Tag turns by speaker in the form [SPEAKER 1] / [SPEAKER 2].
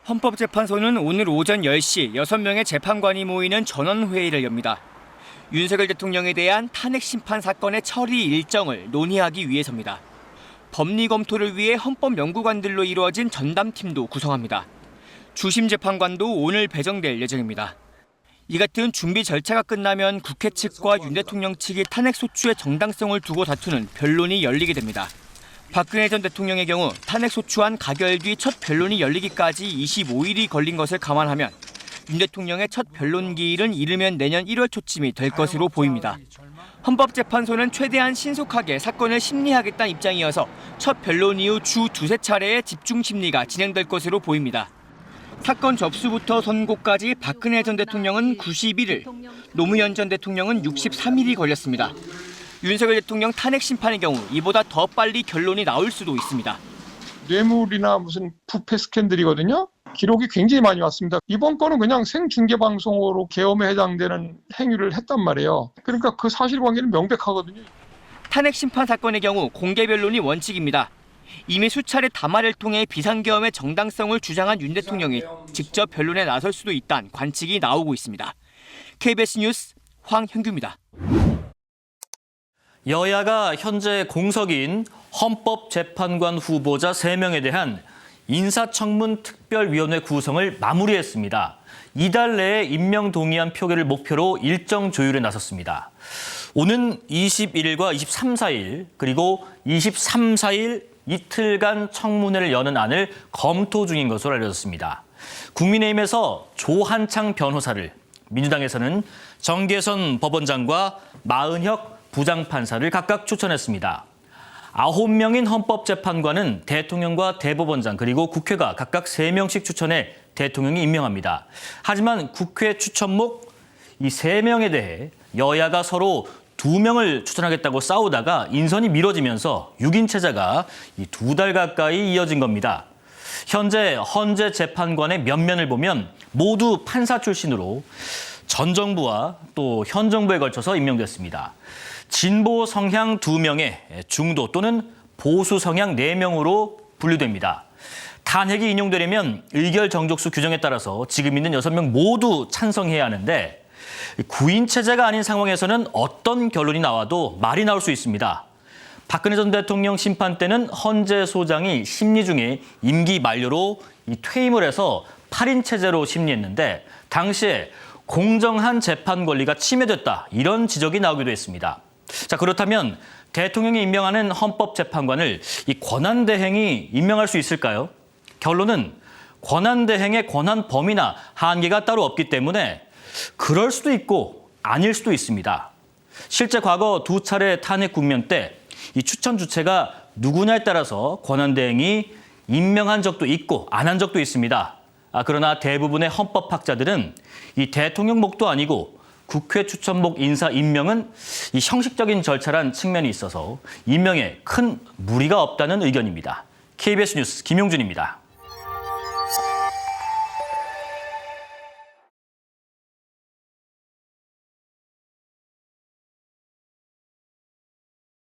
[SPEAKER 1] 헌법재판소는 오늘 오전 10시 6명의 재판관이 모이는 전원회의를 엽니다. 윤석열 대통령에 대한 탄핵 심판 사건의 처리 일정을 논의하기 위해서입니다. 법리 검토를 위해 헌법연구관들로 이루어진 전담팀도 구성합니다. 주심 재판관도 오늘 배정될 예정입니다. 이 같은 준비 절차가 끝나면 국회 측과 윤 대통령 측이 탄핵 소추의 정당성을 두고 다투는 변론이 열리게 됩니다. 박근혜 전 대통령의 경우 탄핵 소추안 가결 뒤 첫 변론이 열리기까지 25일이 걸린 것을 감안하면 윤 대통령의 첫 변론 기일은 이르면 내년 1월 초쯤이 될 것으로 보입니다. 헌법재판소는 최대한 신속하게 사건을 심리하겠다는 입장이어서 첫 변론 이후 주 두세 차례의 집중 심리가 진행될 것으로 보입니다. 사건 접수부터 선고까지 박근혜 전 대통령은 91일, 노무현 전 대통령은 63일이 걸렸습니다. 윤석열 대통령 탄핵 심판의 경우 이보다 더 빨리 결론이 나올 수도 있습니다.
[SPEAKER 2] 뇌물이나 무슨 부패 스캔들이거든요. 기록이 굉장히 많이 왔습니다. 이번 건은 그냥 생중계방송으로 계엄에 해당되는 행위를 했단 말이에요. 그러니까 그 사실관계는 명백하거든요.
[SPEAKER 1] 탄핵 심판 사건의 경우 공개 변론이 원칙입니다. 이미 수차례 담화를 통해 비상계엄의 정당성을 주장한 윤 대통령이 직접 변론에 나설 수도 있다는 관측이 나오고 있습니다. KBS 뉴스 황현규입니다.
[SPEAKER 3] 여야가 현재 공석인 헌법재판관 후보자 3명에 대한 인사청문 특별위원회 구성을 마무리했습니다. 이달 내에 임명 동의안 표결을 목표로 일정 조율에 나섰습니다. 오는 21일과 23, 4일 그리고 23, 4일 이틀간 청문회를 여는 안을 검토 중인 것으로 알려졌습니다. 국민의힘에서 조한창 변호사를, 민주당에서는 정계선 법원장과 마은혁 부장판사를 각각 추천했습니다. 9명인 헌법재판관은 대통령과 대법원장 그리고 국회가 각각 3명씩 추천해 대통령이 임명합니다. 하지만 국회 추천목 이 3명에 대해 여야가 서로 2명을 추천하겠다고 싸우다가 인선이 미뤄지면서 6인 체제가 2달 가까이 이어진 겁니다. 현재 헌재 재판관의 면면을 보면 모두 판사 출신으로 전 정부와 또 현 정부에 걸쳐서 임명됐습니다. 진보 성향 2명에 중도 또는 보수 성향 4명으로 분류됩니다. 탄핵이 인용되려면 의결 정족수 규정에 따라서 지금 있는 6명 모두 찬성해야 하는데 9인 체제가 아닌 상황에서는 어떤 결론이 나와도 말이 나올 수 있습니다. 박근혜 전 대통령 심판 때는 헌재 소장이 심리 중에 임기 만료로 퇴임을 해서 8인 체제로 심리했는데 당시에 공정한 재판 권리가 침해됐다 이런 지적이 나오기도 했습니다. 자, 그렇다면 대통령이 임명하는 헌법재판관을 이 권한대행이 임명할 수 있을까요? 결론은 권한대행의 권한 범위나 한계가 따로 없기 때문에 그럴 수도 있고 아닐 수도 있습니다. 실제 과거 2차례 탄핵 국면 때 이 추천 주체가 누구냐에 따라서 권한대행이 임명한 적도 있고 안 한 적도 있습니다. 그러나 대부분의 헌법학자들은 이 대통령목도 아니고 국회 추천목 인사 임명은 이 형식적인 절차란 측면이 있어서 임명에 큰 무리가 없다는 의견입니다. KBS 뉴스 김용준입니다.